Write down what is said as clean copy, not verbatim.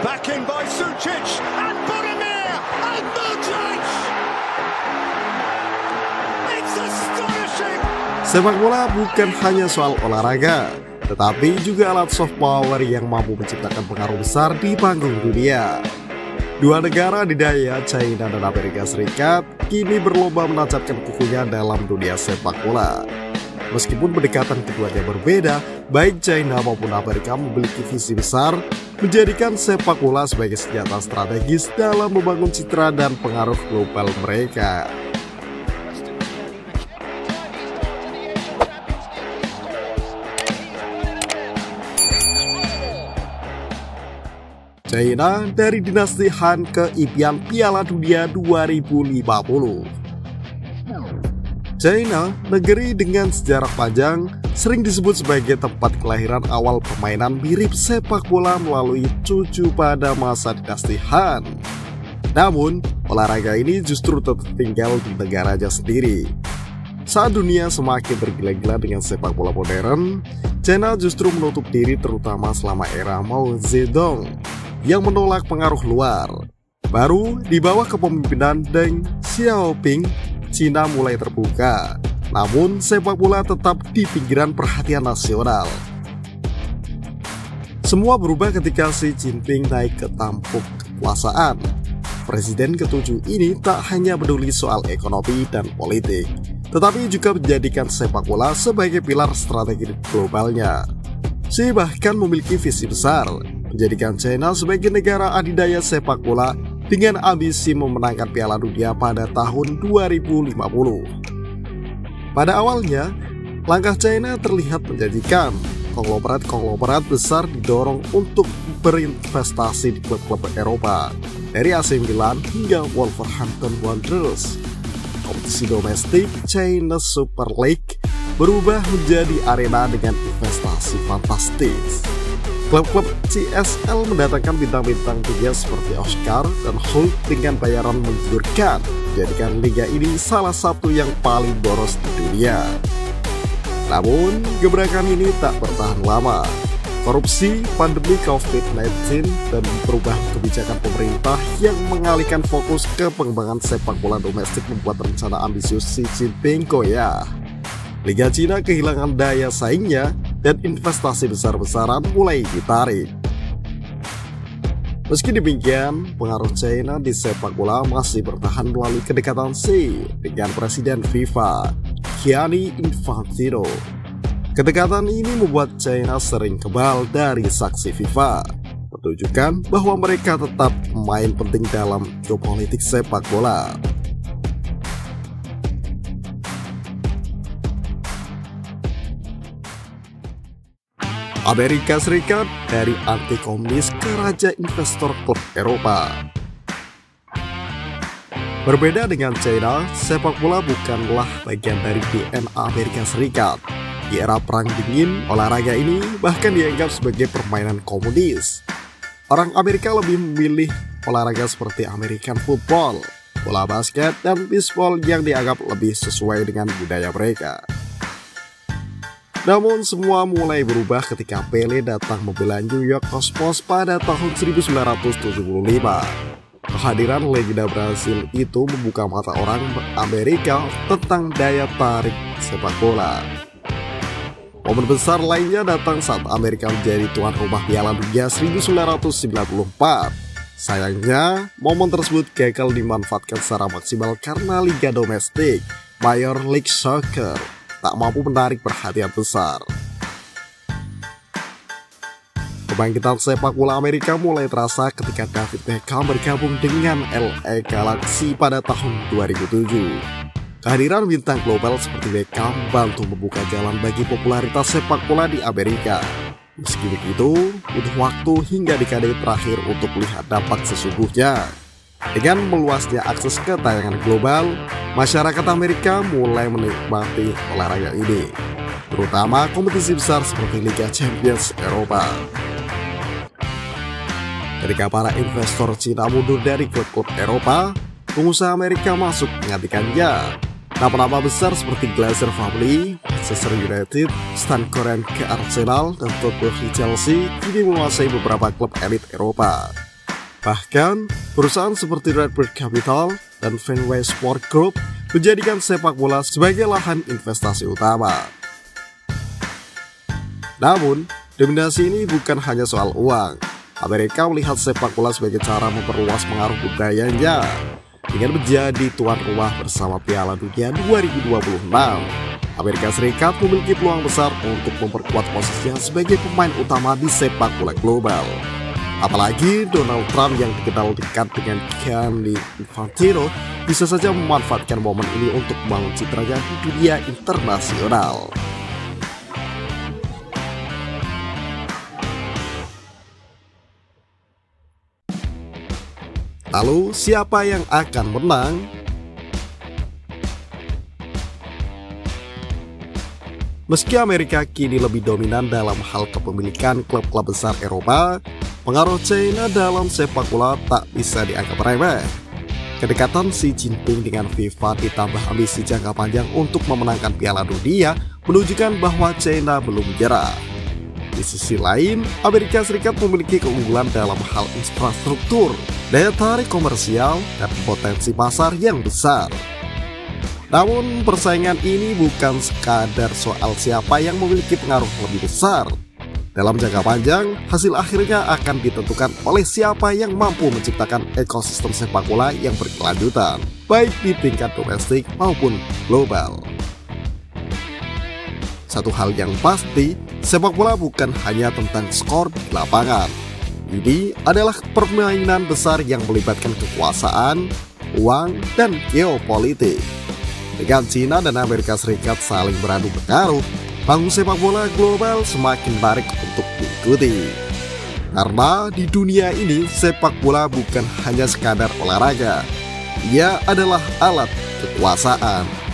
Backing by Sucic and Budimir and Modric. It's astonishing. Sepak bola bukan hanya soal olahraga, tetapi juga alat soft power yang mampu menciptakan pengaruh besar di panggung dunia. Dua negara adidaya, China dan Amerika Serikat, kini berlomba menancapkan kukunya dalam dunia sepak bola. Meskipun pendekatan keduanya berbeda, baik China maupun Amerika memiliki visi besar menjadikan sepak bola sebagai senjata strategis dalam membangun citra dan pengaruh global mereka. China dari dinasti Han ke impian Piala Dunia 2050. China, negeri dengan sejarah panjang, sering disebut sebagai tempat kelahiran awal permainan mirip sepak bola melalui cucu pada masa dinasti Han. Namun, olahraga ini justru tertinggal di negaranya sendiri. Saat dunia semakin bergila-gila dengan sepak bola modern, China justru menutup diri terutama selama era Mao Zedong yang menolak pengaruh luar. Baru di bawah kepemimpinan Deng Xiaoping, Cina mulai terbuka. Namun sepak bola tetap di pinggiran perhatian nasional. Semua berubah ketika Xi Jinping naik ke tampuk kekuasaan. Presiden ke-7 ini tak hanya peduli soal ekonomi dan politik, tetapi juga menjadikan sepak bola sebagai pilar strategi globalnya. Xi bahkan memiliki visi besar, menjadikan China sebagai negara adidaya sepak bola dengan ambisi memenangkan Piala Dunia pada tahun 2050. Pada awalnya, langkah China terlihat menjanjikan. Konglomerat besar didorong untuk berinvestasi di klub-klub Eropa, dari AC Milan hingga Wolverhampton Wanderers. Kompetisi domestik China Super League berubah menjadi arena dengan investasi fantastis. Klub-klub CSL mendatangkan bintang-bintang dunia seperti Oscar dan Hulk dengan bayaran menggiurkan, menjadikan liga ini salah satu yang paling boros di dunia. Namun, gebrakan ini tak bertahan lama. Korupsi, pandemi COVID-19, dan perubahan kebijakan pemerintah yang mengalihkan fokus ke pengembangan sepak bola domestik membuat rencana ambisius Xi Jinping goyah. Liga Cina kehilangan daya saingnya dan investasi besar-besaran mulai ditarik. Meski demikian, pengaruh China di sepak bola masih bertahan melalui kedekatan Xi dengan Presiden FIFA, Gianni Infantino. Kedekatan ini membuat China sering kebal dari saksi FIFA, menunjukkan bahwa mereka tetap pemain penting dalam geopolitik sepak bola. Amerika Serikat dari anti-komunis ke raja investor klub Eropa. Berbeda dengan China, sepak bola bukanlah bagian dari DNA Amerika Serikat. Di era Perang Dingin, olahraga ini bahkan dianggap sebagai permainan komunis. Orang Amerika lebih memilih olahraga seperti American football, bola basket, dan bisbol yang dianggap lebih sesuai dengan budaya mereka. Namun semua mulai berubah ketika Pele datang membela New York Cosmos pada tahun 1975. Kehadiran legenda Brasil itu membuka mata orang Amerika tentang daya tarik sepak bola. Momen besar lainnya datang saat Amerika menjadi tuan rumah Piala Dunia 1994. Sayangnya, momen tersebut gagal dimanfaatkan secara maksimal karena liga domestik, Major League Soccer, tak mampu menarik perhatian besar. Kebangkitan sepak bola Amerika mulai terasa ketika David Beckham bergabung dengan LA Galaxy pada tahun 2007. Kehadiran bintang global seperti Beckham membantu membuka jalan bagi popularitas sepak bola di Amerika. Meski begitu, butuh waktu hingga dekade terakhir untuk melihat dampak sesungguhnya. Dengan meluasnya akses ke tayangan global, masyarakat Amerika mulai menikmati olahraga ini, terutama kompetisi besar seperti Liga Champions Eropa. Ketika para investor Cina mundur dari klub-klub Eropa, pengusaha Amerika masuk menggantikannya. Nama-nama besar seperti Glazer Family, Manchester United, Stan Kroenke ke Arsenal, dan Todd Boehly Chelsea kini menguasai beberapa klub elit Eropa. Bahkan, perusahaan seperti Redbird Capital dan Fenway Sport Group menjadikan sepak bola sebagai lahan investasi utama. Namun, dominasi ini bukan hanya soal uang. Amerika melihat sepak bola sebagai cara memperluas pengaruh budayanya dengan menjadi tuan rumah bersama Piala Dunia 2026. Amerika Serikat memiliki peluang besar untuk memperkuat posisinya sebagai pemain utama di sepak bola global. Apalagi Donald Trump yang dikenal dekat dengan Gianni Infantino bisa saja memanfaatkan momen ini untuk membangun citranya di dunia internasional. Lalu, siapa yang akan menang? Meski Amerika kini lebih dominan dalam hal kepemilikan klub-klub besar Eropa, pengaruh China dalam sepak bola tak bisa dianggap remeh. Kedekatan Xi Jinping dengan FIFA ditambah ambisi jangka panjang untuk memenangkan Piala Dunia menunjukkan bahwa China belum menyerah. Di sisi lain, Amerika Serikat memiliki keunggulan dalam hal infrastruktur, daya tarik komersial, dan potensi pasar yang besar. Namun, persaingan ini bukan sekadar soal siapa yang memiliki pengaruh lebih besar. Dalam jangka panjang, hasil akhirnya akan ditentukan oleh siapa yang mampu menciptakan ekosistem sepak bola yang berkelanjutan, baik di tingkat domestik maupun global. Satu hal yang pasti, sepak bola bukan hanya tentang skor di lapangan. Ini adalah permainan besar yang melibatkan kekuasaan, uang, dan geopolitik. Dengan China dan Amerika Serikat saling beradu pengaruh, panggung sepak bola global semakin menarik untuk diikuti. Karena di dunia ini, sepak bola bukan hanya sekadar olahraga. Ia adalah alat kekuasaan.